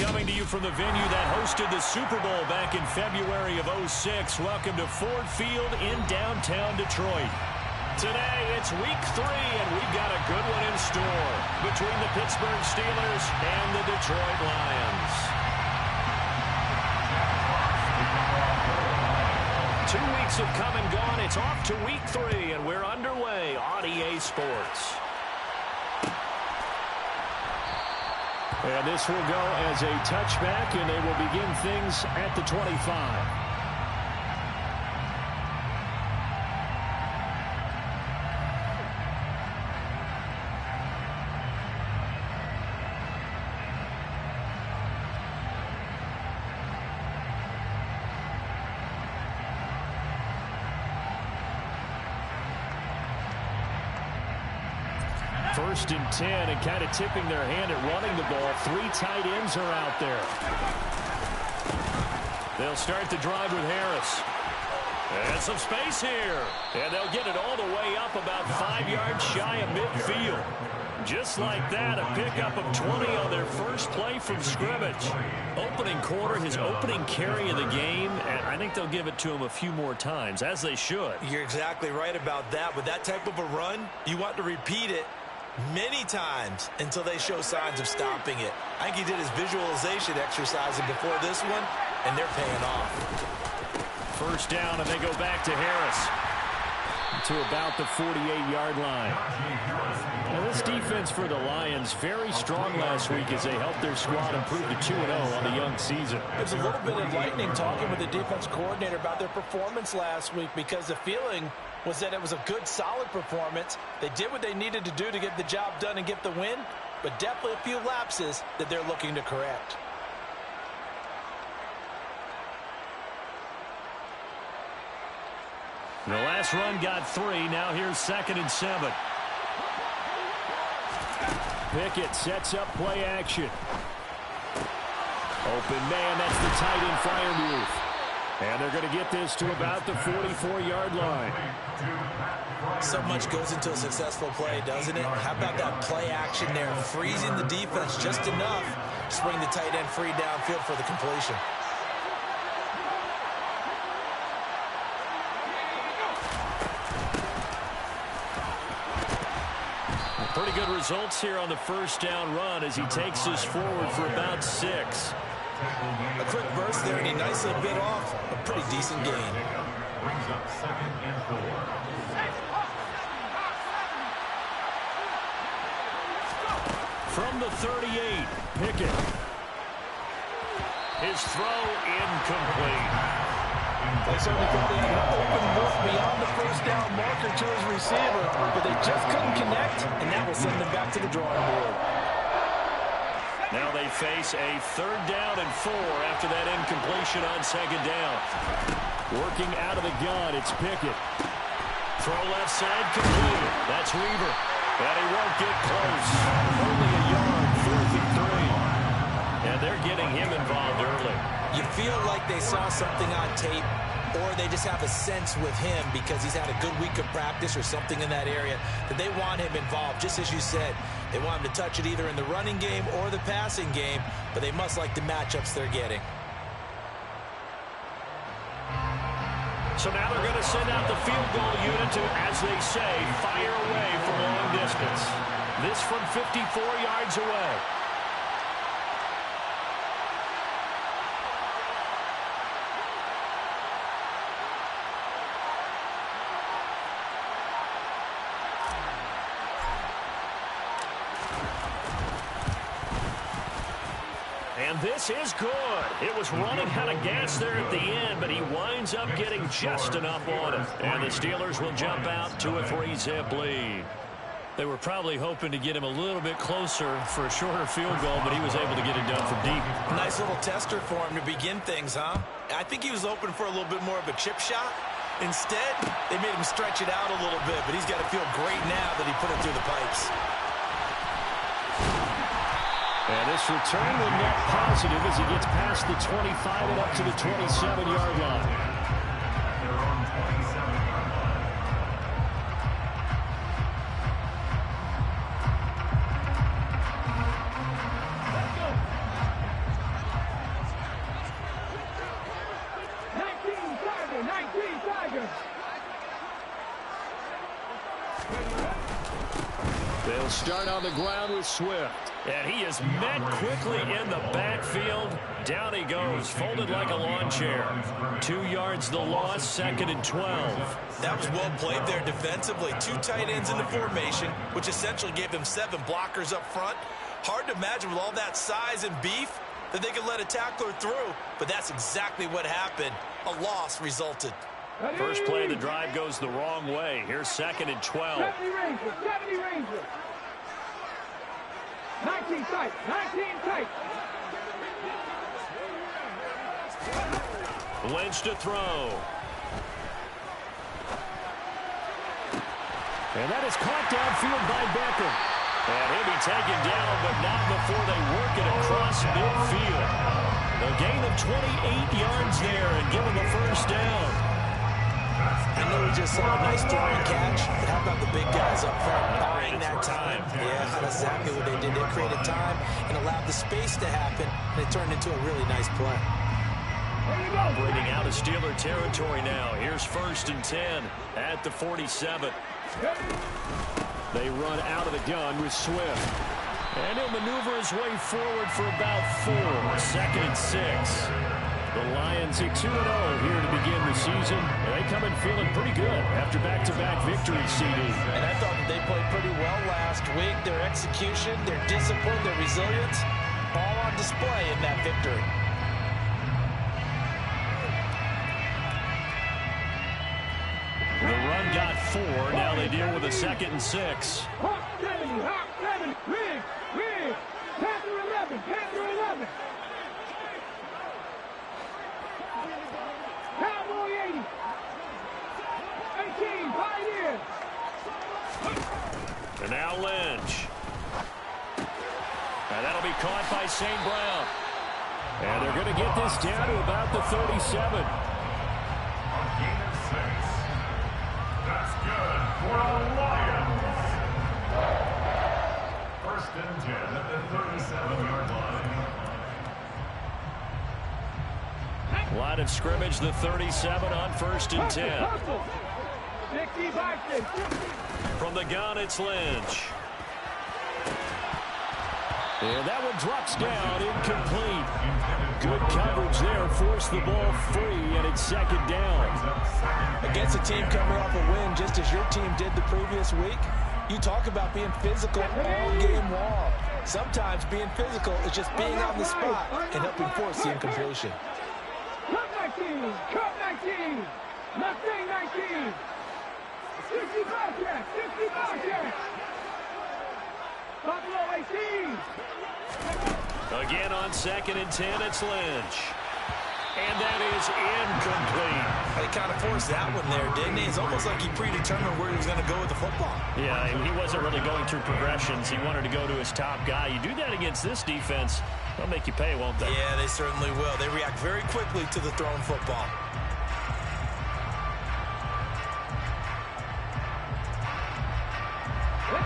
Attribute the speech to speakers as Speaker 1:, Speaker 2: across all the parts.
Speaker 1: coming to you from the venue that hosted the Super Bowl back in February of '06. Welcome to Ford Field in downtown Detroit. Today, it's week 3, and we've got a good one in store between the Pittsburgh Steelers and the Detroit Lions. 2 weeks have come and gone. It's off to week 3, and we're underway on EA Sports. And this will go as a touchback, and they will begin things at the 25. First and 10, and kind of tipping their hand at running the ball. 3 tight ends are out there. They'll start the drive with Harris. And some space here. And they'll get it all the way up about 5 yards shy of midfield. Just like that, a pickup of 20 on their first play from scrimmage. Opening quarter, his opening carry of the game, and I think they'll give it to him a few more times, as they should.
Speaker 2: You're exactly right about that. With that type of a run, you want to repeat it many times until they show signs of stopping it. I think he did his visualization exercising before this one, and they're paying off.
Speaker 1: First down, and they go back to Harris to about the 48-yard line. Now, this defense for the Lions, very strong last week as they helped their squad improve to 2-0 on the young season.
Speaker 3: It was a little bit enlightening talking with the defense coordinator about their performance last week, because the feeling was that it was a good, solid performance. They did what they needed to do to get the job done and get the win, but definitely a few lapses that they're looking to correct.
Speaker 1: The last run got 3. Now here's 2nd and 7. Pickett sets up play action. Open man, that's the tight end fire move. And they're going to get this to about the 44-yard line.
Speaker 2: So much goes into a successful play, doesn't it? How about that play action there, freezing the defense just enough to bring the tight end free downfield for the completion.
Speaker 1: Pretty good results here on the first down run as he takes us forward for about 6.
Speaker 2: A quick burst there, and he nicely bit off a pretty decent gain.
Speaker 1: From the 38, Pickett. His throw incomplete.
Speaker 3: They certainly thought they had an open look beyond the first down marker to his receiver, but they just couldn't connect, and that will send them back to the drawing board.
Speaker 1: Now they face a 3rd down and 4 after that incompletion on 2nd down. Working out of the gun, it's Pickett. Throw left side complete. That's Weaver. And he won't get close. Only a yard, 4th and 3. And they're getting him involved early.
Speaker 2: You feel like they saw something on tape, or they just have a sense with him because he's had a good week of practice or something in that area that they want him involved. Just as you said, they want him to touch it either in the running game or the passing game, but they must like the matchups they're getting.
Speaker 1: So now they're going to send out the field goal unit to, as they say, fire away from long distance. This from 54 yards away. And this is good. It was running out of gas there at the end, but he winds up getting just enough on it. And the Steelers will jump out to a 3-zip lead. They were probably hoping to get him a little bit closer for a shorter field goal, but he was able to get it done from deep.
Speaker 2: Nice little tester for him to begin things, huh? I think he was open for a little bit more of a chip shot. Instead, they made him stretch it out a little bit, but he's got to feel great now that he put it through the pipes.
Speaker 1: And this return will net positive as he gets past the 25 and up to the 27-yard line. They'll start on the ground with Swift. And he is met quickly in the backfield. Down he goes, folded like a lawn chair. 2 yards the loss, 2nd and 12.
Speaker 2: That was well played there defensively. 2 tight ends in the formation, which essentially gave them 7 blockers up front. Hard to imagine with all that size and beef that they could let a tackler through, but that's exactly what happened. A loss resulted.
Speaker 1: First play of the drive goes the wrong way. Here's 2nd and 12.
Speaker 4: 70 Rangers. 19 tight.
Speaker 1: Lynch to throw. And that is caught downfield by Beckham. And he'll be taken down, but not before they work it across midfield. A gain of 28 yards there and give him a first down.
Speaker 2: I know we just saw a nice throwing catch, but how about the big guys up front buying that time? Yeah, that's exactly what they did. They created time and allowed the space to happen, and it turned into a really nice play.
Speaker 1: Operating out of Steeler territory now. Here's 1st and 10 at the 47. They run out of the gun with Swift. And he'll maneuver his way forward for about 4. 2nd and 6. The Lions at 2-0 here to begin the season. They come in feeling pretty good after back-to-back victories, CD.
Speaker 3: And I thought that they played pretty well last week. Their execution, their discipline, their resilience, all on display in that victory.
Speaker 1: The run got 4. Now they deal with a 2nd and 6.
Speaker 4: Hawk 70. Rig. Panther 11. Cowboy 80. 18, Pioneers.
Speaker 1: And now Lynch. And that'll be caught by St. Brown. And they're going to get this down to about the 37.
Speaker 5: That's good for the Lions. 1st and 10 at the 37-yard line.
Speaker 1: Line of scrimmage, the 37 on 1st and 10.
Speaker 4: 60.
Speaker 1: From the gun, it's Lynch. And that one drops down, incomplete. Good coverage there, forced the ball free, and it's 2nd down.
Speaker 3: Against a team coming off a win, just as your team did the previous week, you talk about being physical all game long. Sometimes being physical is just being on the spot and helping force the incompletion.
Speaker 4: Cup 19. Mustang 19. 60 Bobcats. Buffalo 18.
Speaker 1: Again on 2nd and 10, it's Lynch. And that is incomplete.
Speaker 2: They kind of forced that one there, didn't he? It's almost like he predetermined where he was going to go with the football.
Speaker 1: Yeah, he wasn't really going through progressions. He wanted to go to his top guy. You do that against this defense, they'll make you pay, won't they?
Speaker 2: Yeah, they certainly will. They react very quickly to the thrown football.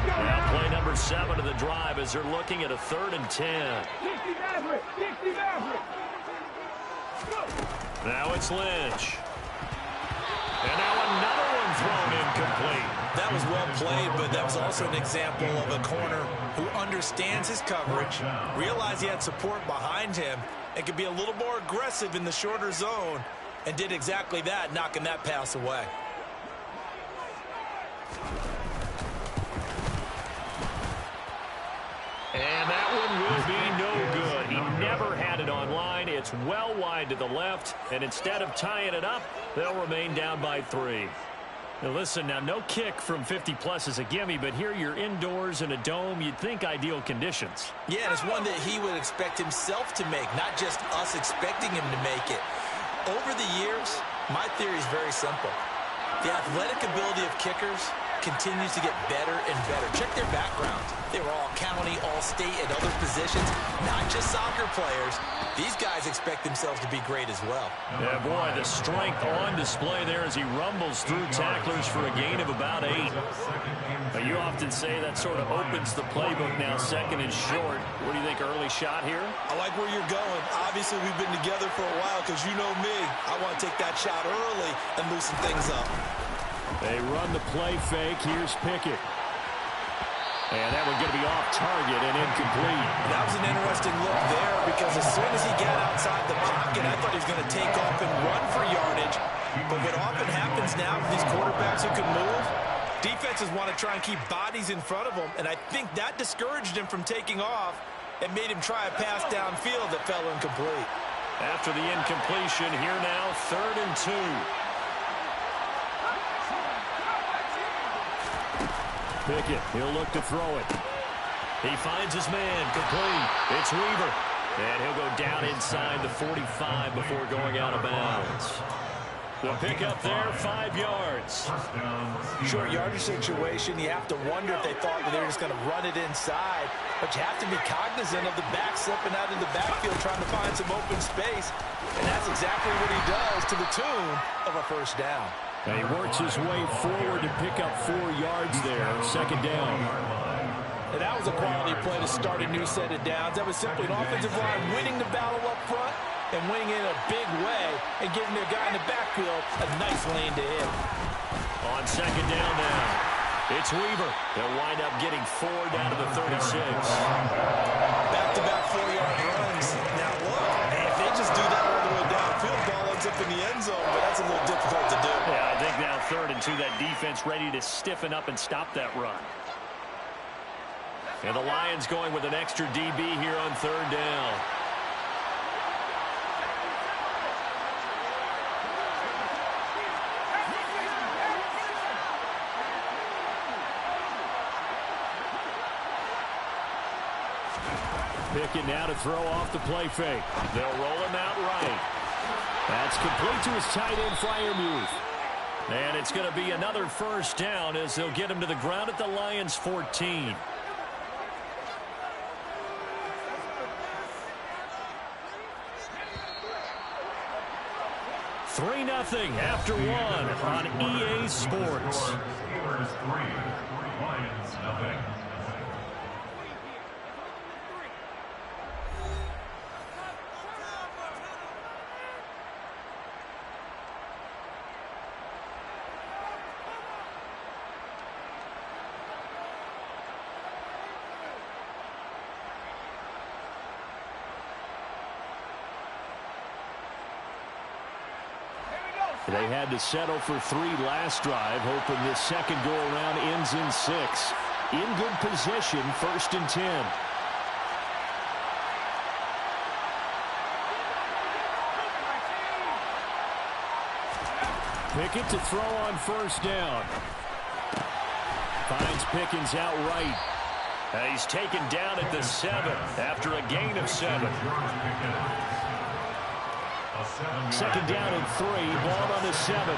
Speaker 1: Now play number 7 of the drive as they're looking at a 3rd and 10.
Speaker 4: 60 Maverick.
Speaker 1: Now it's Lynch. And now another one thrown incomplete.
Speaker 2: That was well played, but that was also an example of a corner who understands his coverage, realized he had support behind him, and could be a little more aggressive in the shorter zone, and did exactly that, knocking that pass away.
Speaker 1: And that one will be no good. He never had it on line. It's well wide to the left, and instead of tying it up, they'll remain down by 3. Now listen, now no kick from 50-plus is a gimme, but here you're indoors in a dome. You'd think ideal conditions.
Speaker 2: Yeah, and it's one that he would expect himself to make, not just us expecting him to make it. Over the years, my theory is very simple. The athletic ability of kickers continues to get better and better. Check their background. They were all county, all state, at other positions, not just soccer players. These guys expect themselves to be great as well.
Speaker 1: Yeah, boy, the strength on display there as he rumbles through tacklers for a gain of about 8. Now, you often say that sort of opens the playbook now, 2nd and short. What do you think, early shot here?
Speaker 2: I like where you're going. Obviously, we've been together for a while because you know me. I want to take that shot early and loosen things up.
Speaker 1: They run the play fake. Here's Pickett. And that one's going to be off target and incomplete.
Speaker 2: That was an interesting look there because as soon as he got outside the pocket, I thought he was going to take off and run for yardage. But what often happens now with these quarterbacks who can move, defenses want to try and keep bodies in front of them, and I think that discouraged him from taking off and made him try a pass downfield that fell incomplete.
Speaker 1: After the incompletion, here now, 3rd and 2. Pickett, he'll look to throw it. He finds his man, complete. It's Weaver. And he'll go down inside the 45 before going out of bounds. The pickup there, 5 yards.
Speaker 3: Short yardage situation, you have to wonder if they thought that they were just going to run it inside. But you have to be cognizant of the back slipping out in the backfield trying to find some open space. And that's exactly what he does to the tune of a first down.
Speaker 1: And he works his way forward to pick up 4 yards there, 2nd down.
Speaker 3: And that was a quality play to start a new set of downs. That was simply an offensive line winning the battle up front and winning in a big way and giving their guy in the backfield a nice lane to hit.
Speaker 1: On 2nd down now, it's Weaver. They'll wind up getting 4 down to the 36.
Speaker 2: Back-to-back 4-yard runs. Now look, if they just do that all the way downfield, ball ends up in the end zone, but that's a little difficult to do.
Speaker 1: Yeah, I think now 3rd and 2, that defense ready to stiffen up and stop that run. And the Lions going with an extra DB here on 3rd down. Pickett now to throw off the play fake. They'll roll him out right. That's complete to his tight end, Freiermuth. And it's going to be another first down as they'll get him to the ground at the Lions' 14. Three 0 after 1 on EA Sports.
Speaker 5: Steelers 3, Lions nothing.
Speaker 1: They had to settle for 3 last drive, hoping this second go-around ends in 6. In good position, 1st and 10. Pickett to throw on 1st down. Finds Pickens out right. He's taken down at the 7 after a gain of 7. 2nd down and 3, ball on the 7.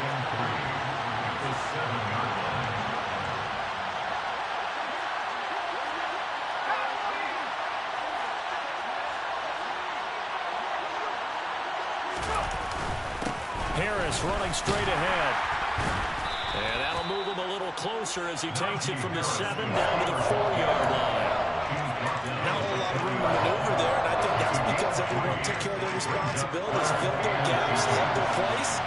Speaker 1: Harris running straight ahead. And that'll move him a little closer as he takes it from the 7 down to the 4-yard line.
Speaker 2: Not a whole lot of room to maneuver there, and I think that's because everyone took care of their responsibilities, filled their gaps, held their place.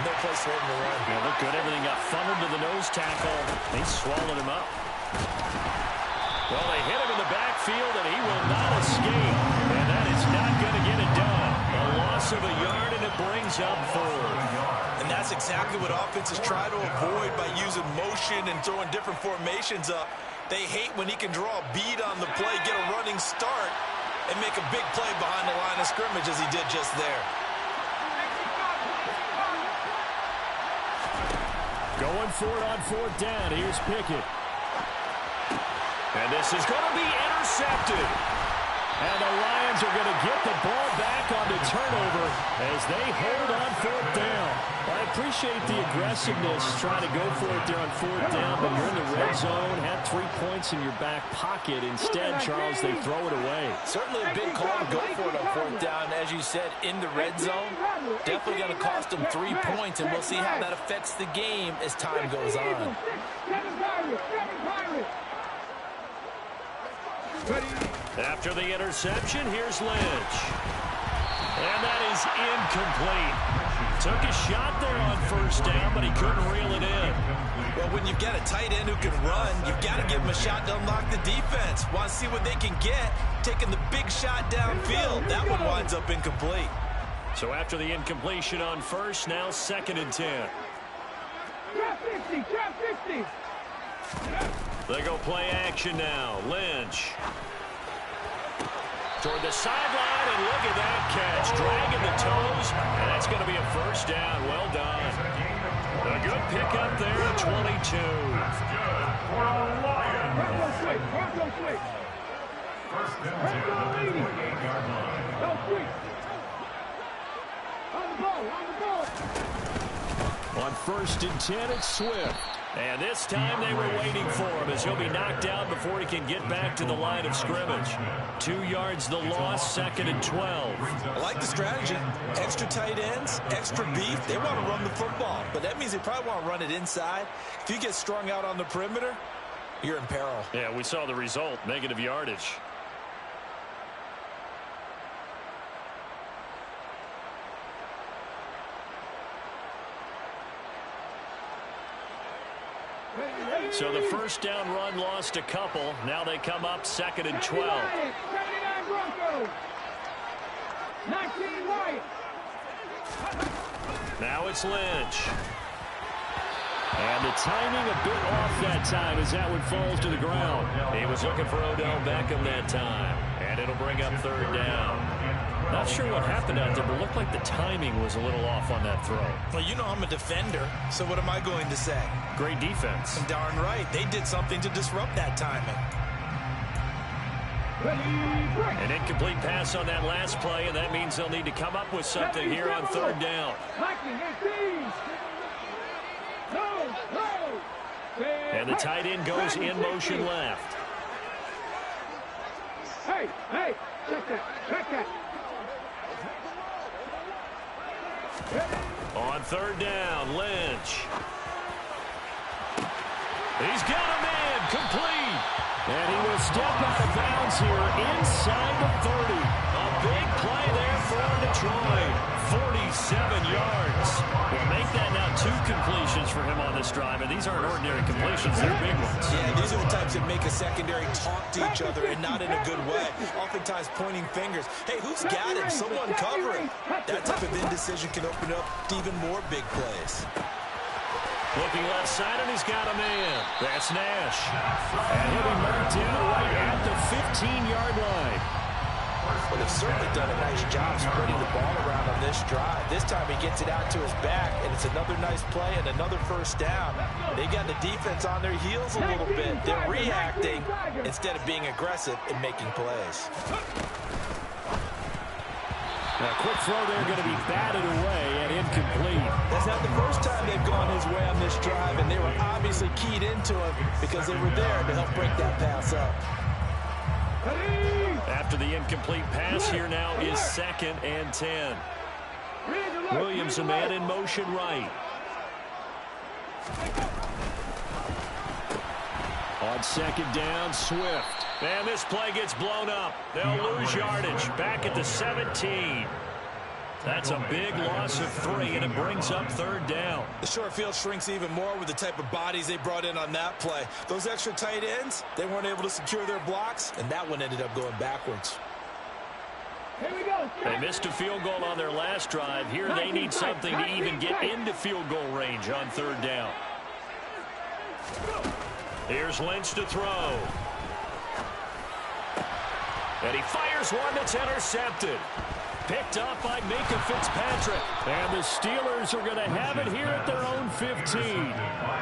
Speaker 2: No place for him to run.
Speaker 1: Yeah, look good. Everything got funneled to the nose tackle. They swallowed him up. Well, they hit him in the backfield, and he will not escape. And that is not going to get it done. A loss of a yard, and it brings up 4.
Speaker 2: And that's exactly what offenses try to avoid by using motion and throwing different formations up. They hate when he can draw a bead on the play, get a running start, and make a big play behind the line of scrimmage as he did just there.
Speaker 1: Going for it on 4th down. Here's Pickett. And this is going to be intercepted. And the Lions are going to get the ball back on the turnover as they hold on 4th down. I appreciate the aggressiveness trying to go for it there on 4th down, but you're in the red zone, had 3 points in your back pocket. Instead, Charles, they throw it away.
Speaker 3: Certainly a big call to go for it on 4th down. As you said, in the red zone, definitely going to cost them 3 points, and we'll see how that affects the game as time goes on.
Speaker 1: After the interception, here's Lynch. And that is incomplete. Took a shot there on 1st down, but he couldn't reel it in.
Speaker 3: Well, when you've got a tight end who can run, you've got to give him a shot to unlock the defense. Want to see what they can get, taking the big shot downfield. That one winds up incomplete.
Speaker 1: So after the incompletion on first, now 2nd and 10.
Speaker 4: Trap 50, trap 50.
Speaker 1: They go play action now. Lynch. Toward the sideline, and look at that catch. Dragging the toes, and that's going to be a first down. Well done. A good pickup there at 22.
Speaker 4: Bronco switch, Bronco switch.
Speaker 5: First and 10
Speaker 4: Bronco
Speaker 5: at the
Speaker 4: leading.
Speaker 5: 28-yard line.
Speaker 4: No switch. On the ball, on the ball.
Speaker 1: On 1st and 10, it's Swift. And this time they were waiting for him as he'll be knocked down before he can get back to the line of scrimmage. 2 yards the loss, 2nd and 12.
Speaker 3: I like the strategy. Extra tight ends, extra beef. They want to run the football, but that means they probably want to run it inside. If you get strung out on the perimeter, you're in peril.
Speaker 1: Yeah, we saw the result, negative yardage. So the first down run lost a couple. Now they come up 2nd and 12.
Speaker 4: 79 Broncos. 19 Wyatt.
Speaker 1: Now it's Lynch. And the timing a bit off that time as that one falls to the ground. He was looking for Odell Beckham that time. And it'll bring up 3rd down. Not sure what happened out there, but it looked like the timing was a little off on that throw.
Speaker 3: Well, you know I'm a defender, so what am I going to say?
Speaker 1: Great defense.
Speaker 3: Darn right. They did something to disrupt that timing.
Speaker 1: An incomplete pass on that last play, and that means they'll need to come up with something here on 3rd down. And the tight end goes in motion left.
Speaker 4: Hey, hey, check that, check that.
Speaker 1: On 3rd down, Lynch. He's got a man, complete. And he will step out of bounds here inside the 30. A big play there for Detroit. 47 yards. We'll make that now 2 completions for him on this drive, and these aren't ordinary completions, they're big ones.
Speaker 3: Yeah, these are the types that make a secondary talk to each other and not in a good way. Oftentimes pointing fingers. Hey, who's got him? Someone cover him. That type of indecision can open up to even more big plays.
Speaker 1: Looking left side, and he's got a man. That's Nash. And he'll be marked down right at the 15-yard line.
Speaker 3: Well, they've certainly done a nice job spreading the ball around on this drive. This time he gets it out to his back, and it's another nice play and another first down. They got the defense on their heels a little bit. They're reacting instead of being aggressive and making plays.
Speaker 1: A quick throw there going to be batted away and incomplete.
Speaker 3: That's not the first time they've gone his way on this drive, and they were obviously keyed into him because they were there to help break that pass up.
Speaker 1: After the incomplete pass, here now is 2nd and 10. Williams, a man in motion right. On 2nd down, Swift. And this play gets blown up. They'll lose yardage. Back at the 17. That's a big loss of 3, and it brings up 3rd down.
Speaker 3: The short field shrinks even more with the type of bodies they brought in on that play. Those extra tight ends, they weren't able to secure their blocks, and that one ended up going backwards.
Speaker 4: Here we go.
Speaker 1: They missed a field goal on their last drive. Here they need something to even get into field goal range on 3rd down. Here's Lynch to throw. And he fires one that's intercepted. Picked up by Minka Fitzpatrick. And the Steelers are going to have it here at their own 15.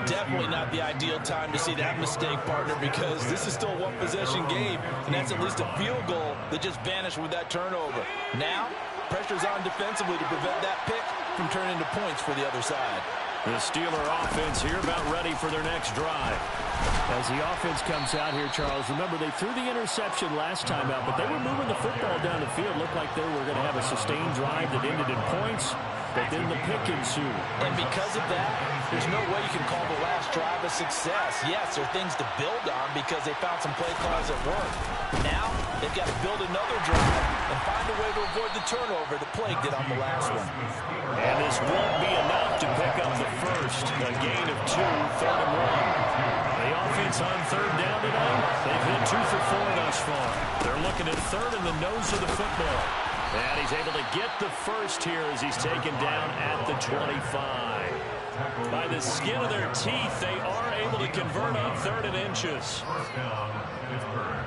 Speaker 3: Definitely not the ideal time to see that mistake, partner, because this is still a one-possession game, and that's at least a field goal that just vanished with that turnover. Now, pressure's on defensively to prevent that pick from turning into points for the other side.
Speaker 1: The Steeler offense here about ready for their next drive.
Speaker 6: As the offense comes out here, Charles, remember they threw the interception last time out, but they were moving the football down the field. Looked like they were going to have a sustained drive that ended in points. but then the pick ensued.
Speaker 3: And because of that, there's no way you can call the last drive a success. Yes, there are things to build on because they found some play calls that work. Now, they've got to build another drive and find a way to avoid the turnover that plagued it on the last one.
Speaker 1: And this won't be enough to pick up the first. A gain of 2, 3rd and 1. The offense on 3rd down tonight, they've hit 2 for 4 thus far. They're looking at 3rd in the nose of the football. And he's able to get the first here as he's taken down at the 25. By the skin of their teeth, they are able to convert on 3rd and inches.
Speaker 5: First down, Pittsburgh.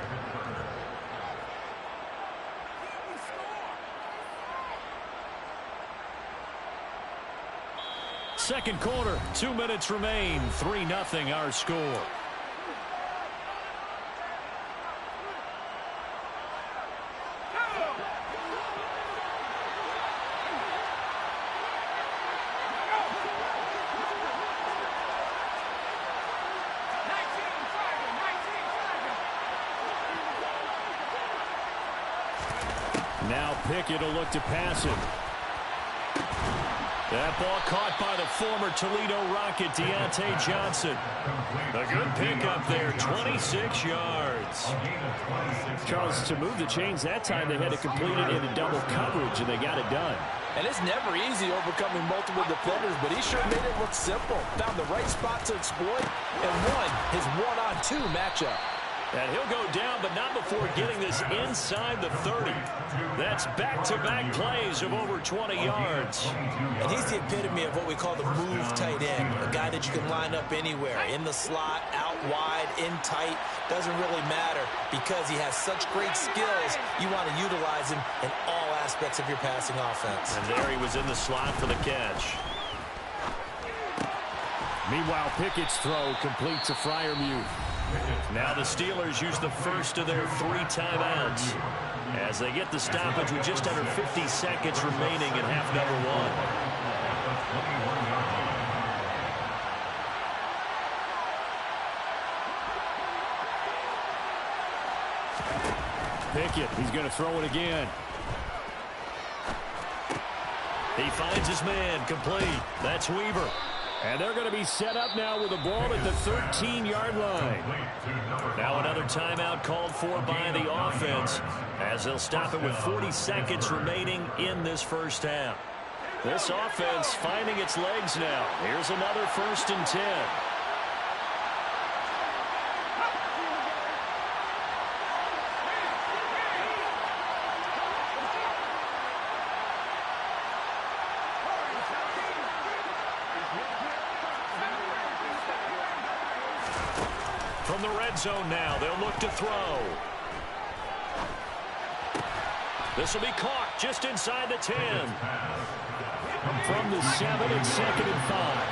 Speaker 1: Second quarter, 2 minutes remain. 3-0 our score. Now Pickett will look to pass it. That ball caught by the former Toledo Rocket, Deontay Johnson. A good pickup there, 26 yards.
Speaker 6: Charles, to move the chains that time, they had to complete it in a double coverage, and they got it done.
Speaker 3: And it's never easy overcoming multiple defenders, but he sure made it look simple. Found the right spot to exploit and won his one-on-2 matchup.
Speaker 1: And he'll go down, but not before getting this inside the 30. That's back-to-back plays of over 20 yards.
Speaker 2: And he's the epitome of what we call the move tight end, a guy that you can line up anywhere, in the slot, out wide, in tight, doesn't really matter because he has such great skills. You want to utilize him in all aspects of your passing offense.
Speaker 1: And there he was in the slot for the catch.
Speaker 6: Meanwhile, Pickett's throw complete to Freiermuth.
Speaker 1: Now the Steelers use the first of their 3 timeouts as they get the stoppage with just under 50 seconds remaining in half number 1.
Speaker 6: Pickett, he's going to throw it again.
Speaker 1: He finds his man, complete. That's Weaver.
Speaker 6: And they're going to be set up now with the ball at the 13-yard line.
Speaker 1: Now another timeout called for by the offense as they'll stop it with 40 seconds remaining in this first half. This offense finding its legs now. Here's another 1st and 10. From the red zone now, they'll look to throw. This will be caught just inside the 10.
Speaker 6: From the 7 and 2nd and 5.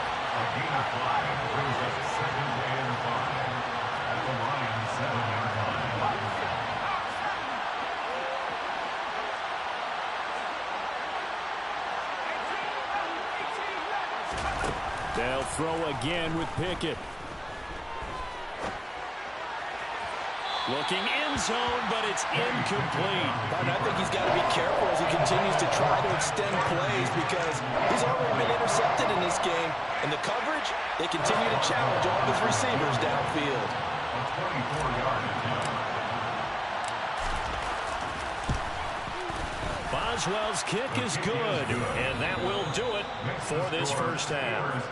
Speaker 6: They'll throw again with Pickett.
Speaker 1: Looking end zone, but it's incomplete.
Speaker 3: And I think he's got to be careful as he continues to try to extend plays because he's already been intercepted in this game. And the coverage, they continue to challenge all of his receivers downfield.
Speaker 1: Boswell's kick is good, and that will do it for this first half.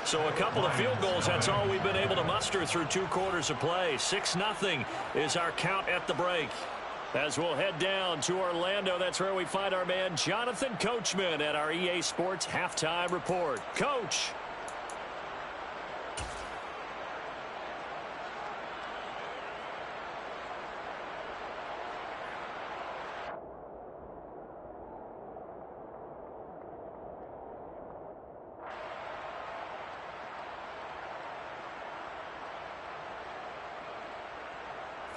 Speaker 1: So a couple of field goals, that's all we've been able to muster through 2 quarters of play. 6-0 is our count at the break. As we'll head down to Orlando, that's where we find our man Jonathan Coachman at our EA Sports Halftime Report. Coach.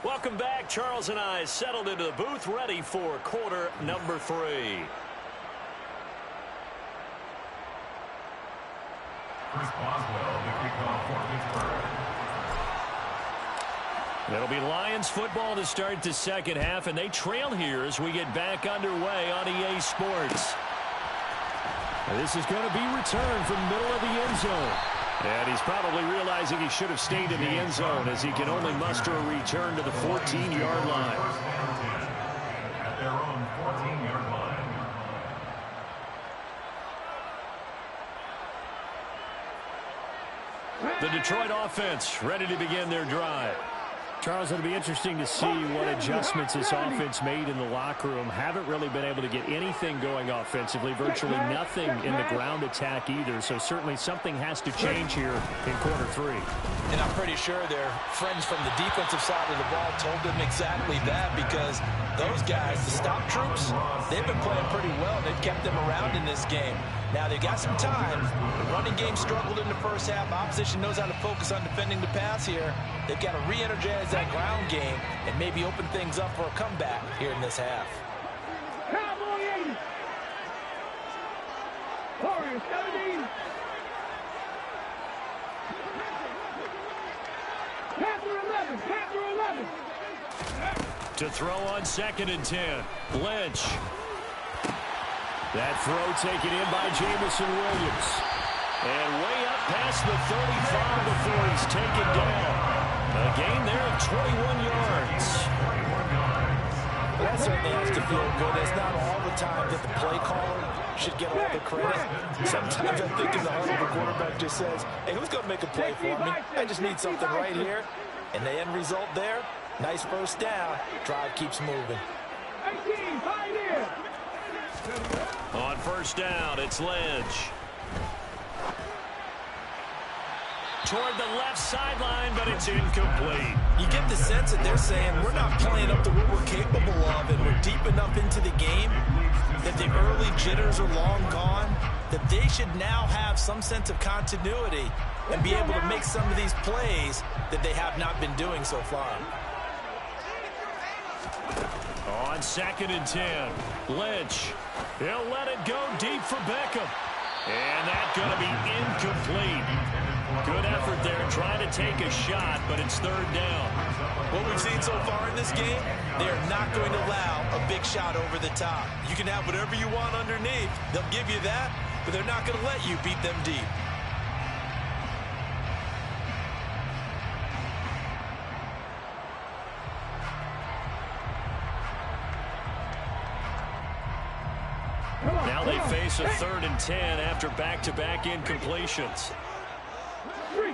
Speaker 1: Welcome back. Charles and I settled into the booth, ready for quarter number 3.
Speaker 5: Chris Boswell, the kickoff for Pittsburgh.
Speaker 1: It'll be Lions football to start the second half, and they trail here as we get back underway on EA Sports. This is going to be returned from the middle of the end zone. And he's probably realizing he should have stayed in the end zone as he can only muster a return to the 14-yard line.
Speaker 5: At their own 14-yard line.
Speaker 1: The Detroit offense ready to begin their drive.
Speaker 6: Charles, it'll be interesting to see what adjustments this offense made in the locker room. Haven't really been able to get anything going offensively, virtually nothing in the ground attack either. So certainly something has to change here in quarter three.
Speaker 3: And I'm pretty sure their friends from the defensive side of the ball told them exactly that, because those guys, the stop troops, they've been playing pretty well. They've kept them around in this game. Now, they've got some time. The running game struggled in the first half. Opposition knows how to focus on defending the pass here. They've got to re-energize that ground game and maybe open things up for a comeback here in this half.
Speaker 4: Cowboy 80. Warriors 17. Panther 11. Panther 11.
Speaker 1: To throw on 2nd and 10. Lynch. That throw taken in by Jameson Williams. And way up past the 35 before he's taken down. A gain there of 21 yards.
Speaker 3: That certainly has to feel good. It's not all the time that the play caller should get all the credit. Sometimes I think in the heart of the quarterback just says, hey, who's going to make a play for me? I just need something right here. And the end result there, nice first down. Drive keeps moving.
Speaker 4: 18, Pioneer.
Speaker 1: On first down, it's Lynch. Toward the left sideline, but it's incomplete.
Speaker 3: You get the sense that they're saying we're not playing up to what we're capable of, and we're deep enough into the game that the early jitters are long gone, that they should now have some sense of continuity and be able to make some of these plays that they have not been doing so far.
Speaker 1: On 2nd and 10, Lynch. He'll let it go deep for Beckham. And that's going to be incomplete. Good effort there trying to take a shot, but it's 3rd down.
Speaker 3: What we've seen so far in this game, they are not going to allow a big shot over the top. You can have whatever you want underneath. They'll give you that, but they're not going to let you beat them deep.
Speaker 1: Now they face a 3rd and 10 after back-to-back incompletions.
Speaker 4: 3.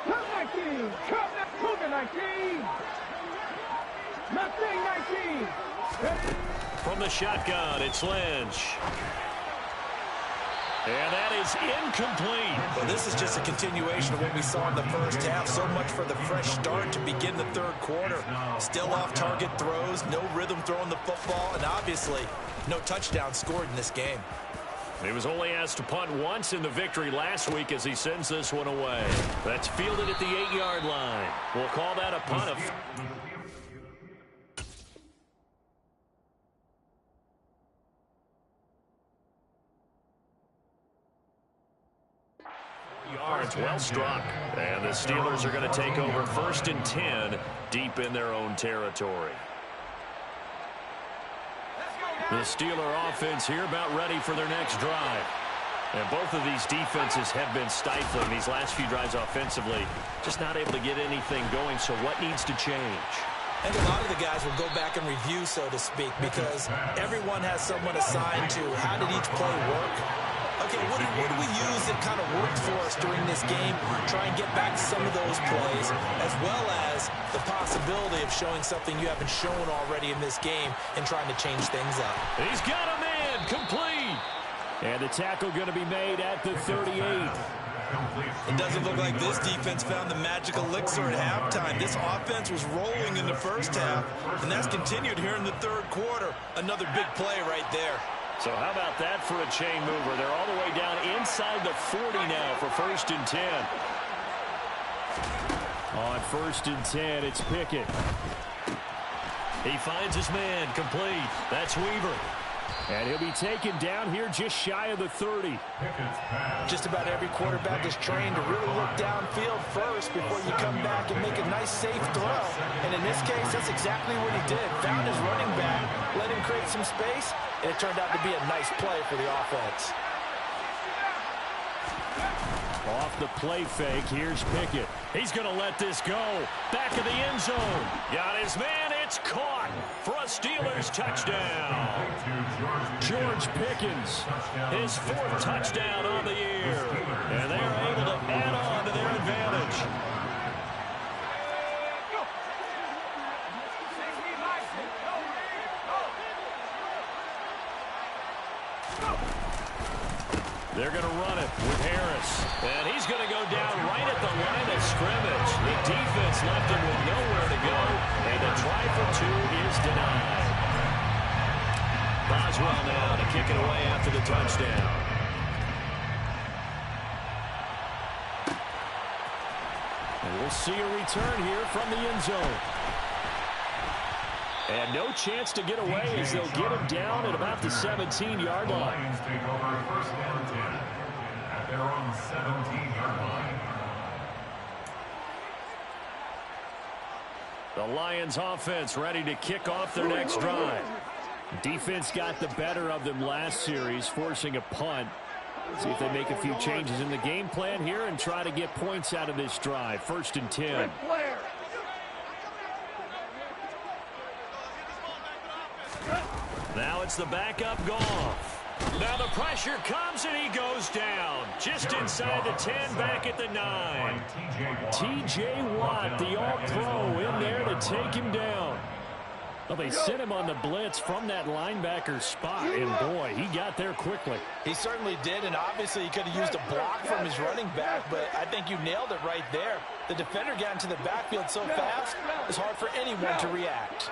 Speaker 4: Come 19. Come 19. Mustang 19.
Speaker 1: From the shotgun, it's Lynch. And that is incomplete.
Speaker 3: Well, this is just a continuation of what we saw in the first half. So much for the fresh start to begin the 3rd quarter. Still off-target throws, no rhythm throwing the football, and obviously no touchdown scored in this game.
Speaker 1: He was only asked to punt once in the victory last week as he sends this one away. That's fielded at the 8-yard line. We'll call that a punt. Yards well struck. And the Steelers are going to take over 1st and 10 deep in their own territory. The Steeler offense here about ready for their next drive. And both of these defenses have been stifling these last few drives offensively. Just not able to get anything going, so what needs to change?
Speaker 3: And a lot of the guys will go back and review, so to speak, because everyone has someone assigned to how did each play work. Okay, what do we use that kind of worked for us during this game? Try and get back to some of those plays, as well as the possibility of showing something you haven't shown already in this game and trying to change things up.
Speaker 1: He's got a man, complete.
Speaker 6: And the tackle going to be made at the 38.
Speaker 3: It doesn't look like this defense found the magic elixir at halftime. This offense was rolling in the first half, and that's continued here in the 3rd quarter. Another big play right there.
Speaker 1: So how about that for a chain mover? They're all the way down inside the 40 now for 1st and 10.
Speaker 6: On 1st and 10, it's Pickett.
Speaker 1: He finds his man, complete. That's Weaver.
Speaker 6: And he'll be taken down here just shy of the 30.
Speaker 3: Just about every quarterback is trained to really look downfield first. first before you come back and make a nice, safe throw. And in this case, that's exactly what he did. Found his running back, let him create some space, and it turned out to be a nice play for the offense.
Speaker 6: Off the play fake, here's Pickett. He's going to let this go. Back of the end zone. Got his man, it's caught for a Steelers touchdown. George Pickens, his 4th touchdown on the year. And they are able to add on to their advantage. They're going to run it with Harris. And he's going to go down right at the line of scrimmage. The defense left him with nowhere to go. And the try for 2 is denied. Boswell now to kick it away after the touchdown. And we'll see a return here from the end zone. And no chance to get away as they'll get him down at about the 17-yard line.
Speaker 5: Lions take over first down 10 at their own 17-yard line.
Speaker 6: The Lions offense ready to kick off their next drive. Defense got the better of them last series, forcing a punt. See if they make a few changes in the game plan here and try to get points out of this drive. 1st and 10. Now it's the backup Goff. Now the pressure comes and he goes down. Just inside the 10, back at the 9. T.J. Watt, the all-pro, in there to take him down. Well, they sent him on the blitz from that linebacker spot, and boy, he got there quickly.
Speaker 3: He certainly did, and obviously he could have used a block from his running back, but I think you nailed it right there. The defender got into the backfield so fast, it's hard for anyone to react.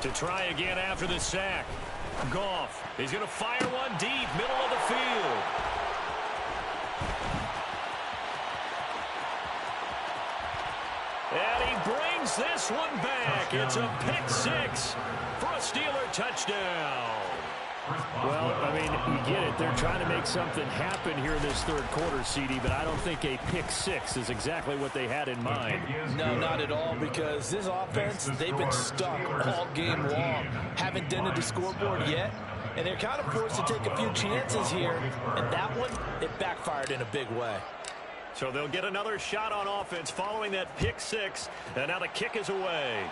Speaker 6: To try again after the sack. Goff, he's going to fire one deep, middle of the field. And he brings this one back. It's a pick 6 for a Steeler touchdown. Well, I mean, you get it. They're trying to make something happen here in this 3rd quarter, CD, but I don't think a pick 6 is exactly what they had in mind.
Speaker 3: No, not at all, because this offense, they've been stuck all game long. Haven't dented the scoreboard yet, and they're kind of forced to take a few chances here, and that one, it backfired in a big way.
Speaker 6: So they'll get another shot on offense following that pick 6, and now the kick is away.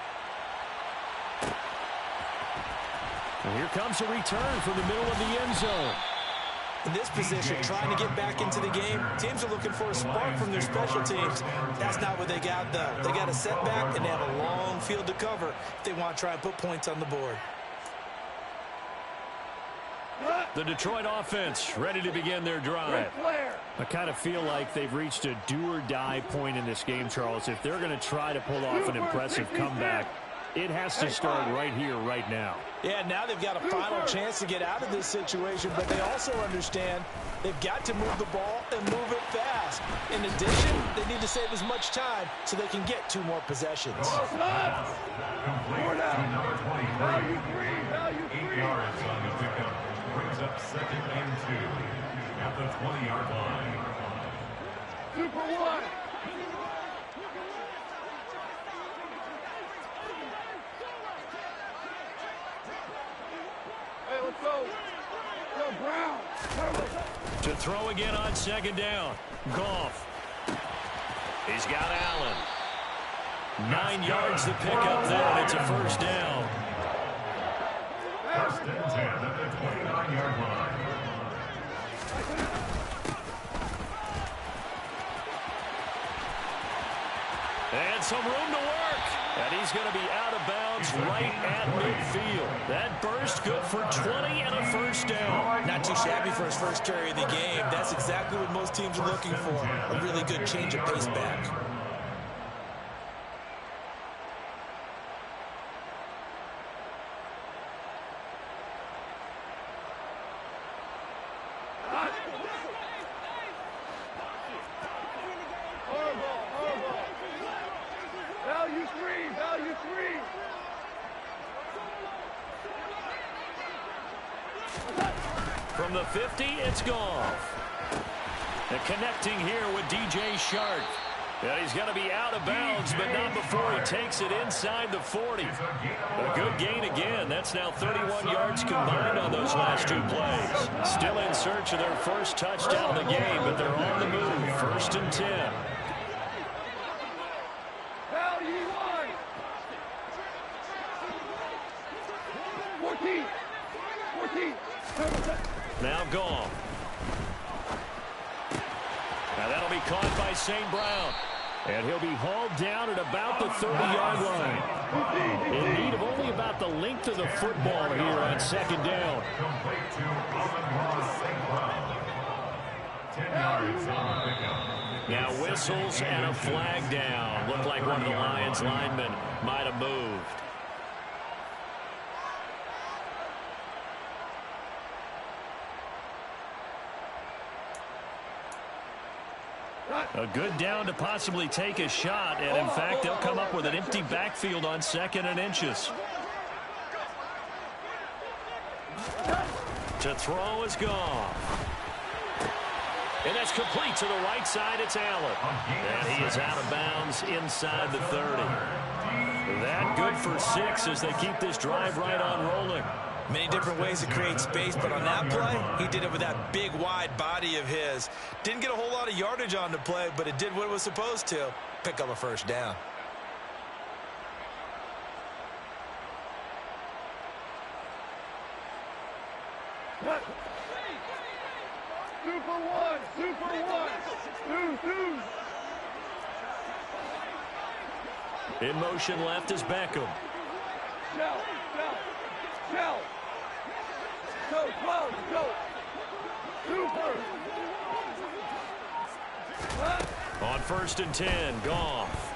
Speaker 6: And here comes a return from the middle of the end zone.
Speaker 2: In this position, trying to get back into the game, teams are looking for a spark from their special teams. That's not what they got, though. They got a setback, and they have a long field to cover if they want to try and put points on the board.
Speaker 6: The Detroit offense ready to begin their drive. I kind of feel like they've reached a do-or-die point in this game, Charles. If they're going to try to pull off an impressive comeback, it has to start right here, right now.
Speaker 3: Yeah, now they've got a final chance to get out of this situation, but they also understand they've got to move the ball and move it fast. In addition, they need to save as much time so they can get 2 more possessions.
Speaker 5: Complete to number 23. 8 yards on the pickup. Brings up 2nd and 2 at the 20-yard line.
Speaker 4: Super 1. Hey, let's go. Go, Brown.
Speaker 6: To throw again on 2nd down. Goff. He's got Allen. 9 yards to pick up there, and it's a 1st down.
Speaker 5: 1st and 10 at the 29-yard line.
Speaker 6: And some room to work. And he's going to be out of bounds right at midfield. That burst good for 20 and a 1st down.
Speaker 2: Not too shabby for his first carry of the game. That's exactly what most teams are looking for. A really good change of pace back.
Speaker 4: Value 3. Value 3.
Speaker 6: From the 50, it's Goff. And connecting here with DJ Shark.
Speaker 1: And he's going to be out of bounds, but not before he takes it inside the 40. A good gain again. That's now 31 yards combined on those last two plays. Still in search of their first touchdown of the game, but they're on the move. 1st and 10.
Speaker 4: Hell, you won. 14.
Speaker 1: Now gone. Now that'll be caught by St. Brown.
Speaker 6: And he'll be hauled down at about the 30-yard line. In need of only about the length of the football here on 2nd down.
Speaker 5: Complete to Amon-Ra St. Brown. 10 yards on the pickup.
Speaker 1: Now whistles and a flag down. Looked like one of the Lions linemen might have moved. A good down to possibly take a shot, and in fact, they'll come up with an empty backfield on 2nd and inches. To throw is gone. And that's complete to the right side. It's Allen. And he is out of bounds inside the 30. That good for 6 as they keep this drive right on rolling.
Speaker 2: Many different ways to create space, but on that play, he did it with that big, wide body of his. Didn't get a whole lot of yardage on the play, but it did what it was supposed to. Pick up a 1st down.
Speaker 4: Super one.
Speaker 1: In motion left is Beckham.
Speaker 4: Shell. Go, 12, go. Super.
Speaker 1: On 1st and 10, Goff.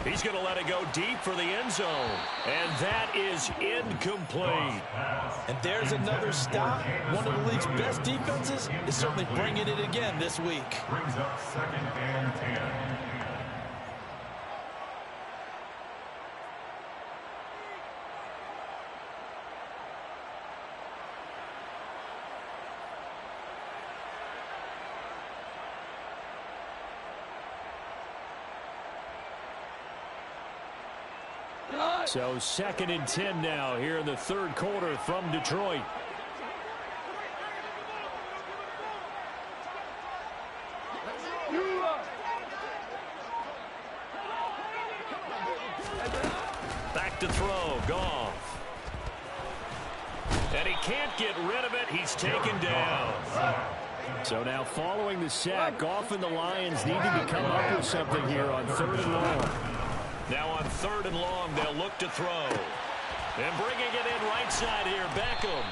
Speaker 1: He's going to let it go deep for the end zone. And that is incomplete.
Speaker 3: And there's another stop. One of the league's best defenses is certainly bringing it again this week.
Speaker 5: Brings up 2nd and 10.
Speaker 6: So 2nd and 10 now here in the 3rd quarter from Detroit.
Speaker 1: Back to throw, Goff. And he can't get rid of it. He's taken down.
Speaker 6: So now following the sack, Goff and the Lions needing to come up with something here on 3rd and long.
Speaker 1: Now on 3rd and long, they'll look to throw. And bringing it in right side here, Beckham.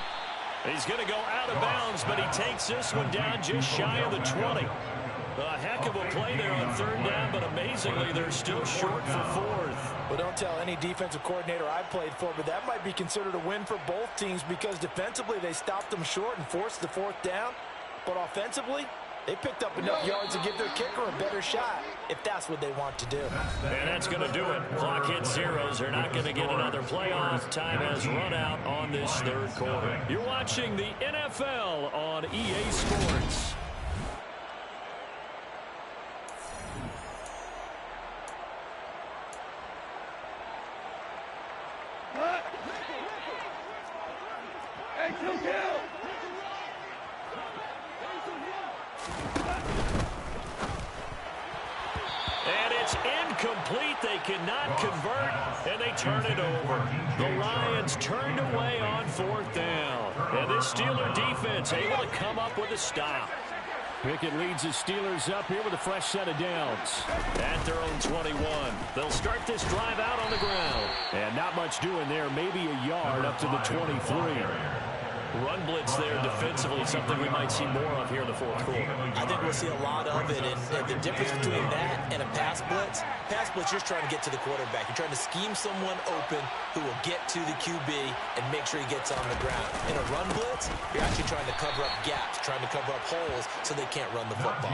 Speaker 1: He's going to go out of bounds, but he takes this one down just shy of the 20. A heck of a play there on 3rd down, but amazingly, they're still short for 4th.
Speaker 3: Well, don't tell any defensive coordinator I played for, but that might be considered a win for both teams because defensively they stopped them short and forced the 4th down. But offensively, they picked up enough yards to give their kicker a better shot if that's what they want to do.
Speaker 1: And that's going to do it. Clock hits zeros. They're not going to get another playoff. Time has run out on this 3rd quarter. You're watching the NFL on EA Sports. And it's incomplete. They cannot convert, and they turn it over. The Lions turned away on 4th down. And this Steeler defense able to come up with a stop.
Speaker 6: Pickett leads the Steelers up here with a fresh set of downs.
Speaker 1: At their own 21. They'll start this drive out on the ground.
Speaker 6: And not much doing there. Maybe a yard up to the 23.
Speaker 1: Run blitz there defensively, something we might see more of here in the 4th quarter.
Speaker 2: I think we'll see a lot of it, and the difference between that and a pass blitz, you're trying to get to the quarterback. You're trying to scheme someone open who will get to the QB and make sure he gets on the ground. In a run blitz, you're actually trying to cover up gaps, trying to cover up holes so they can't run the football.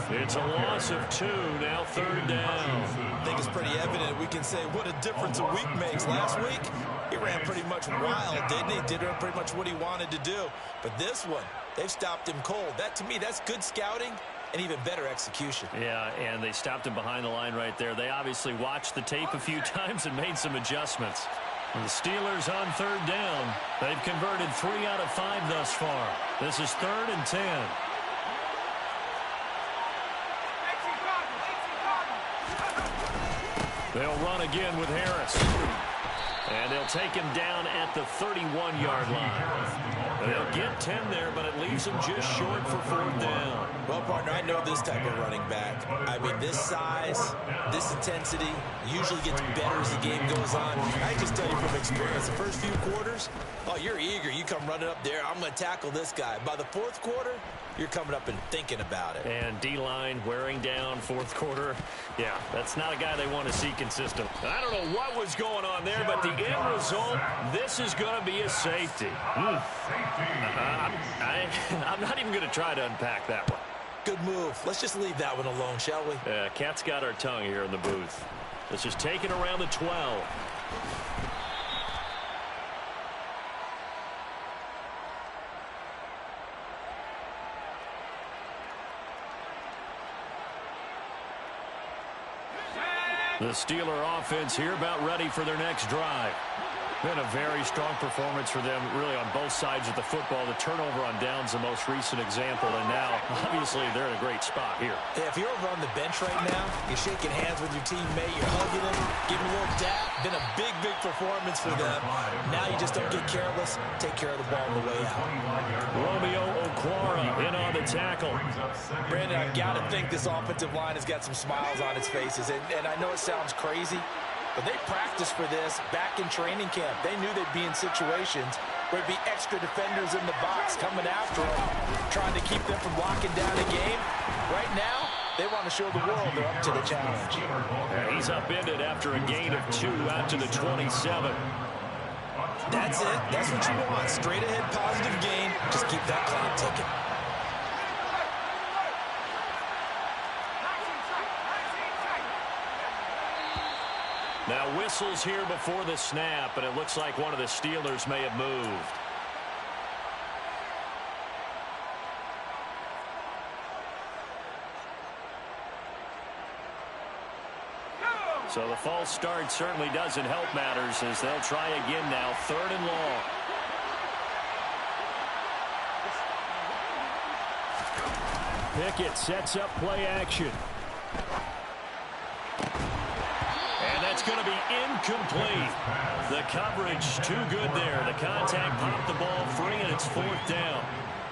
Speaker 1: It's a loss of 2, now 3rd down.
Speaker 2: I think it's pretty evident we can say what a difference a week makes. Last week, he ran pretty much wild, didn't he? Did pretty much what he wanted to do. But this one, they've stopped him cold. That, to me, that's good scouting and even better execution.
Speaker 6: Yeah, and they stopped him behind the line right there. They obviously watched the tape a few times and made some adjustments. And the Steelers on third down. They've converted 3 out of 5 thus far. This is 3rd and 10. They'll run again with Harris. And they'll take him down at the 31-yard line. They'll get 10 there, but it leaves them just short for 4th down.
Speaker 2: Well, partner, I know this type of running back. I mean, this size, this intensity usually gets better as the game goes on. I just tell you from experience, the first few quarters, oh, you're eager. You come running up there. I'm going to tackle this guy. By the 4th quarter, you're coming up and thinking about it.
Speaker 6: And D-line wearing down 4th quarter. Yeah, that's not a guy they want to see consistent. I don't know what was going on there, but the end result, this is going to be a safety. I'm not even going to try to unpack that one.
Speaker 2: Good move. Let's just leave that one alone, shall we?
Speaker 6: Cat's got our tongue here in the booth. This is taken around the 12. The Steeler offense here about ready for their next drive. Been a very strong performance for them, really, on both sides of the football. The turnover on downs the most recent example, and now, obviously, they're in a great spot here.
Speaker 2: If you're over on the bench right now, you're shaking hands with your teammate, you're hugging him, giving him a little dap. Been a big, big performance for them. Now you just don't get careless. Take care of the ball on the way out.
Speaker 6: Romeo Okwara in on the tackle.
Speaker 3: Brandon, I've got to think this offensive line has got some smiles on its faces, and I know it sounds crazy, but they practiced for this back in training camp. They knew they'd be in situations where there'd be extra defenders in the box coming after them, trying to keep them from locking down a game. Right now, they want to show the world they're up to the challenge.
Speaker 6: And he's upended after a gain of 2 out to the 27.
Speaker 2: That's it. That's what you want. Straight ahead positive gain. Just keep that clock ticking.
Speaker 6: Now whistles here before the snap, and it looks like one of the Steelers may have moved. So the false start certainly doesn't help matters as they'll try again now, 3rd and long. Pickett sets up play action. And that's going to be incomplete. The coverage too good there. The contact popped the ball free, and it's 4th down.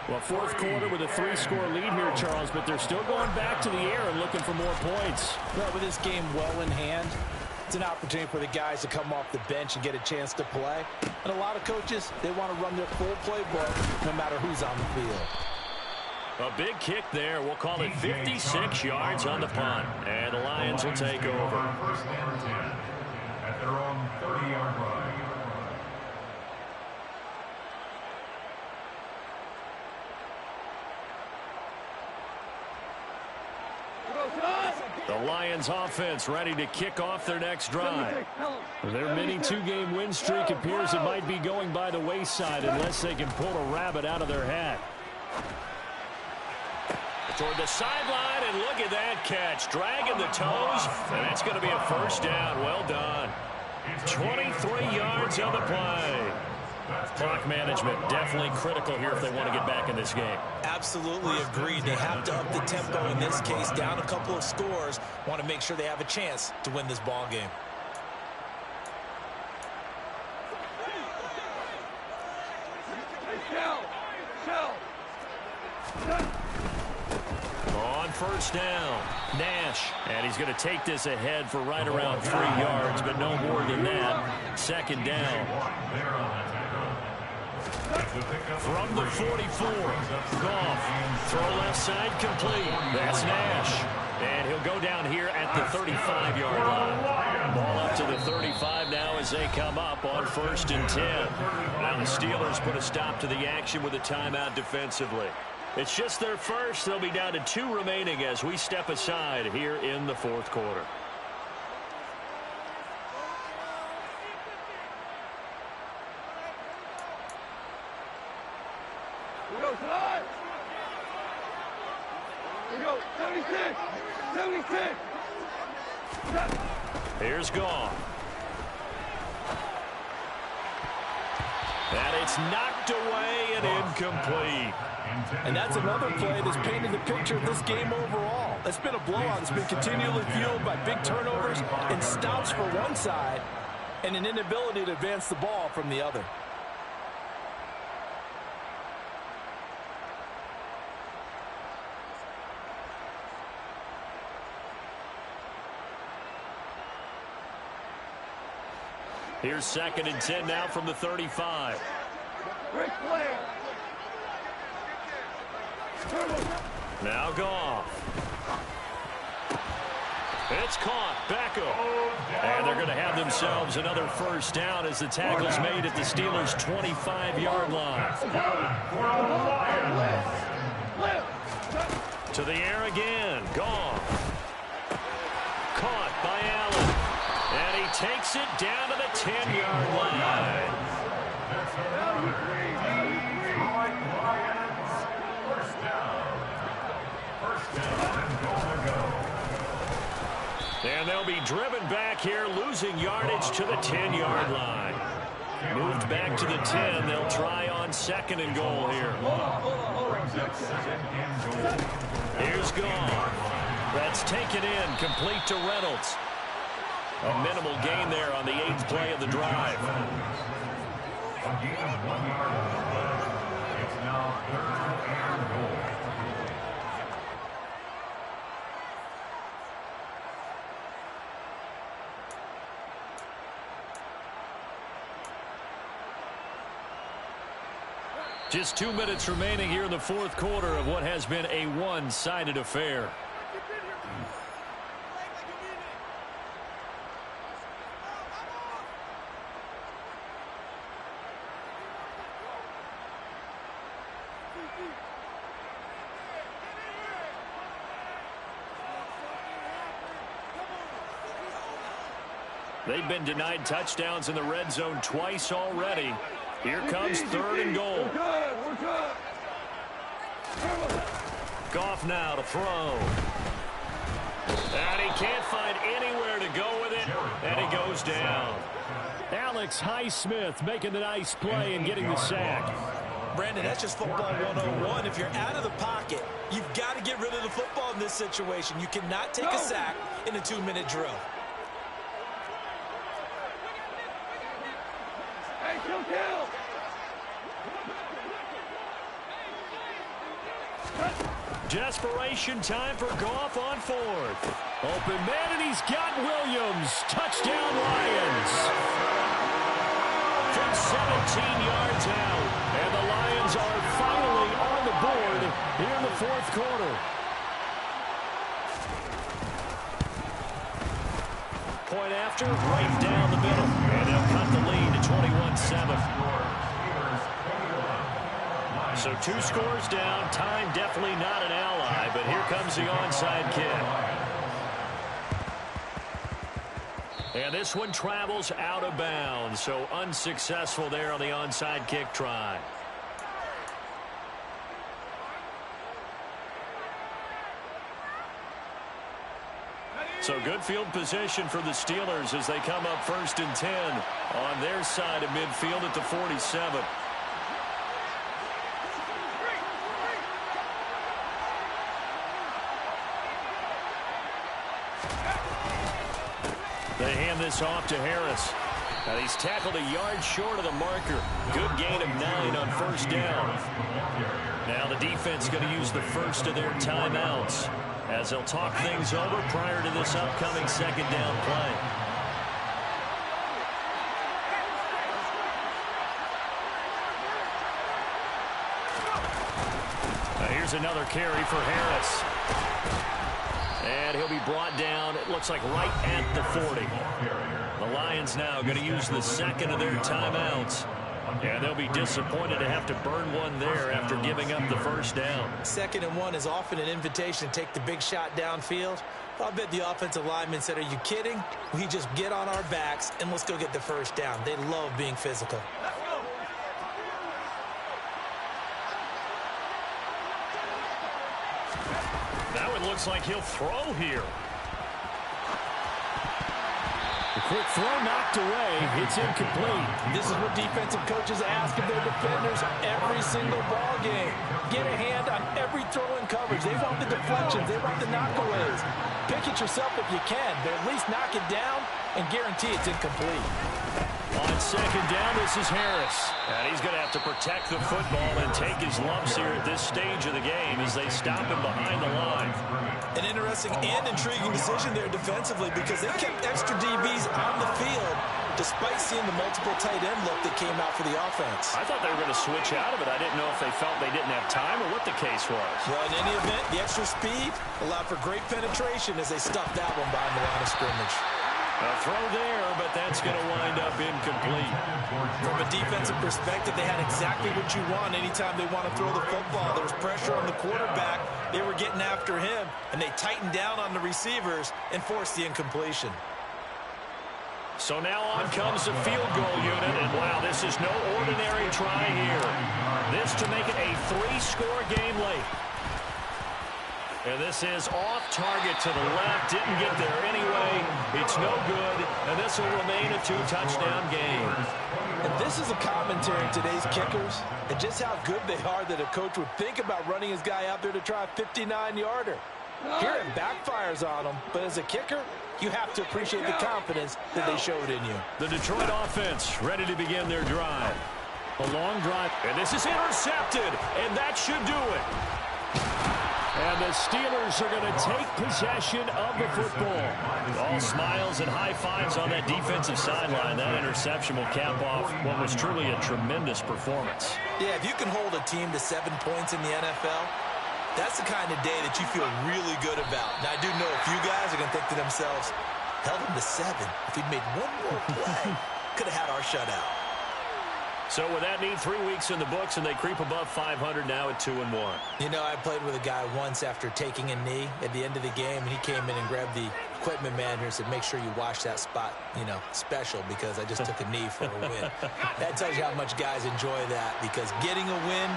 Speaker 6: Well, 4th quarter with a 3-score lead here, Charles, but they're still going back to the air and looking for more points.
Speaker 3: Well, with this game well in hand, it's an opportunity for the guys to come off the bench and get a chance to play. And a lot of coaches, they want to run their full playbook no matter who's on the field.
Speaker 6: A big kick there. We'll call it 56 yards on the punt. And the Lions will take over.
Speaker 5: 1st and 10 at their own 30-yard line.
Speaker 6: The Lions offense ready to kick off their next drive. Their mini 2-game win streak appears it might be going by the wayside unless they can pull a rabbit out of their hat. Toward the sideline, and look at that catch. Dragging the toes, and that's going to be a 1st down. Well done. 23 yards on the play. Clock management definitely critical here if they want to get back in this game.
Speaker 2: Absolutely agreed. They have to up the tempo in this case. Down a couple of scores. Want to make sure they have a chance to win this ball game.
Speaker 6: On 1st down, Nash. And he's going to take this ahead for right around 3 yards, but no more than that. 2nd down. From the 44, Goff. Throw left side complete. That's Nash. And he'll go down here at the 35-yard line. Ball up to the 35 now as they come up on 1st and 10. Now the Steelers put a stop to the action with a timeout defensively. It's just their first. They'll be down to 2 remaining as we step aside here in the 4th quarter.
Speaker 4: Here we go. 76. 76.
Speaker 1: Here's Goff. And it's knocked away and incomplete.
Speaker 3: And that's another play that's painted the picture of this game overall. It's been a blowout that's been continually fueled by big turnovers and stops for one side and an inability to advance the ball from the other.
Speaker 1: Here's 2nd and 10 now from the 35.
Speaker 4: Ric Flair.
Speaker 1: Now Goff. It's caught. Beckham. And they're going to have themselves another first down as the tackle's made at the Steelers' 25-yard line. To the air again. Goff. Caught by Allen. And he takes it down to the 10-yard line. And they'll be driven back here, losing yardage to the 10-yard line. Moved back to the 10. They'll try on 2nd and goal here. Here's Goff. That's taken in, complete to Reynolds. A minimal gain there on the 8th play of the drive.
Speaker 5: A gain of 1 yard on the play. It's now 3rd and goal.
Speaker 1: Just 2 minutes remaining here in the 4th quarter of what has been a one-sided affair. They've been denied touchdowns in the red zone twice already. Here comes 3rd and goal.
Speaker 4: We're good.
Speaker 1: Goff now to throw. And he can't find anywhere to go with it, and he goes down.
Speaker 6: Alex Highsmith making the nice play and getting the sack.
Speaker 2: Brandon, that's just football 101. If you're out of the pocket, you've got to get rid of the football in this situation. You cannot take a sack in a 2-minute drill.
Speaker 4: Hey, kill.
Speaker 1: Desperation time for Goff on 4th. Open man, and he's got Williams. Touchdown, Lions. From 17 yards out. And the Lions are finally on the board here in the 4th quarter. Point after, right down the middle. And they'll cut the lead to 21-7. So 2 scores down. Time definitely not an ally, but here comes the onside kick. And this one travels out of bounds, so unsuccessful there on the onside kick try. So good field position for the Steelers as they come up 1st and 10 on their side of midfield at the 47. They hand this off to Harris. And he's tackled a yard short of the marker. Good gain of 9 on 1st down. Now the defense going to use the first of their timeouts as they'll talk things over prior to this upcoming 2nd down play. Now here's another carry for Harris. And he'll be brought down, it looks like right at the 40. The Lions now going to use the 2nd of their timeouts. And they'll be disappointed to have to burn one there after giving up the 1st down.
Speaker 2: 2nd and 1 is often an invitation to take the big shot downfield. I bet the offensive lineman said, are you kidding? We just get on our backs and let's go get the 1st down. They love being physical.
Speaker 1: That one looks like he'll throw here.
Speaker 6: The quick throw knocked away. It's incomplete.
Speaker 3: This is what defensive coaches ask of their defenders every single ball game. Get a hand on every throw in coverage. They want the deflections. They want the knockaways. Pick it yourself if you can, but at least knock it down and guarantee it's incomplete.
Speaker 1: On second down, this is Harris. And he's going to have to protect the football and take his lumps here at this stage of the game as they stop him behind the line.
Speaker 2: An interesting and intriguing decision there defensively because they kept extra DBs on the field despite seeing the multiple tight end look that came out for the offense.
Speaker 1: I thought they were going to switch out of it. I didn't know if they felt they didn't have time or what the case was.
Speaker 2: Well, in any event, the extra speed allowed for great penetration as they stuffed that one behind the line of scrimmage.
Speaker 1: A throw there, but that's going to wind up incomplete.
Speaker 2: From a defensive perspective, they had exactly what you want anytime they want to throw the football. There was pressure on the quarterback. They were getting after him, and they tightened down on the receivers and forced the incompletion.
Speaker 1: So now on comes the field goal unit, and wow, this is no ordinary try here. This to make it a 3-score game late. And this is off target to the left. Didn't get there anyway. It's no good. And this will remain a 2-touchdown game.
Speaker 3: And this is a commentary in today's kickers and just how good they are that a coach would think about running his guy out there to try a 59-yarder. Here it backfires on him, but as a kicker, you have to appreciate the confidence that they showed in you.
Speaker 1: The Detroit offense ready to begin their drive.
Speaker 6: A long drive.
Speaker 1: And this is intercepted, and that should do it.
Speaker 6: And the Steelers are going to take possession of the football.
Speaker 1: All smiles and high fives on that defensive sideline. That interception will cap off what was truly a tremendous performance.
Speaker 2: Yeah, if you can hold a team to 7 points in the NFL, that's the kind of day that you feel really good about. Now, I do know a few guys are going to think to themselves, held him to 7. If he'd made one more play, could have had our shutout.
Speaker 1: So with that need, 3 weeks in the books, and they creep above 500 now at 2-1.
Speaker 2: You know, I played with a guy once after taking a knee at the end of the game, and he came in and grabbed the equipment manager and said, make sure you wash that spot, special, because I just took a knee for a win. That tells you how much guys enjoy that, because getting a win,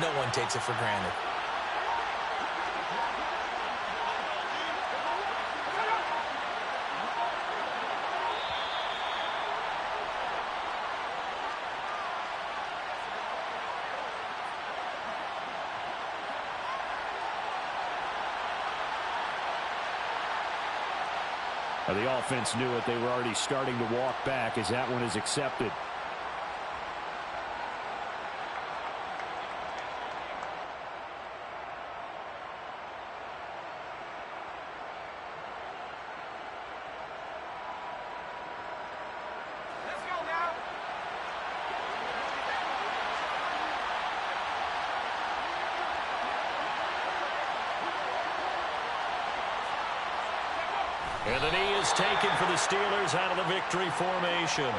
Speaker 2: no one takes it for granted.
Speaker 6: The offense knew it. They were already starting to walk back as that one is accepted.
Speaker 4: Let's go now.
Speaker 1: And the knee is taken for the Steelers out of the victory formation.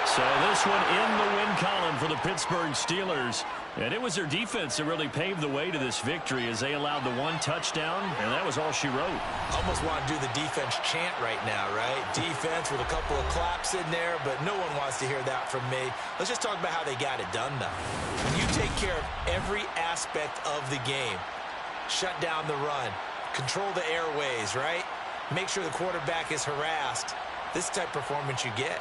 Speaker 1: So this one in the win column for the Pittsburgh Steelers. And it was their defense that really paved the way to this victory as they allowed the 1 touchdown, and that was all she wrote.
Speaker 2: Almost want to do the defense chant right now, right? Defense with a couple of claps in there, but no one wants to hear that from me. Let's just talk about how they got it done, though. When you take care of every aspect of the game, shut down the run, control the airways, right? Make sure the quarterback is harassed. This type of performance you get.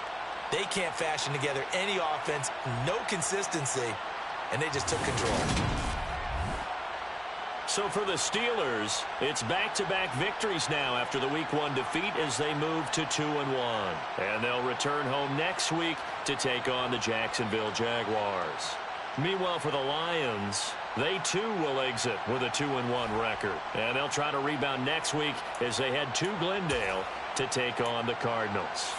Speaker 2: They can't fashion together any offense, no consistency, and they just took control.
Speaker 1: So for the Steelers, it's back-to-back victories now after the Week 1 defeat as they move to 2-1. And they'll return home next week to take on the Jacksonville Jaguars. Meanwhile, for the Lions, they too will exit with a 2-1 record. And they'll try to rebound next week as they head to Glendale to take on the Cardinals.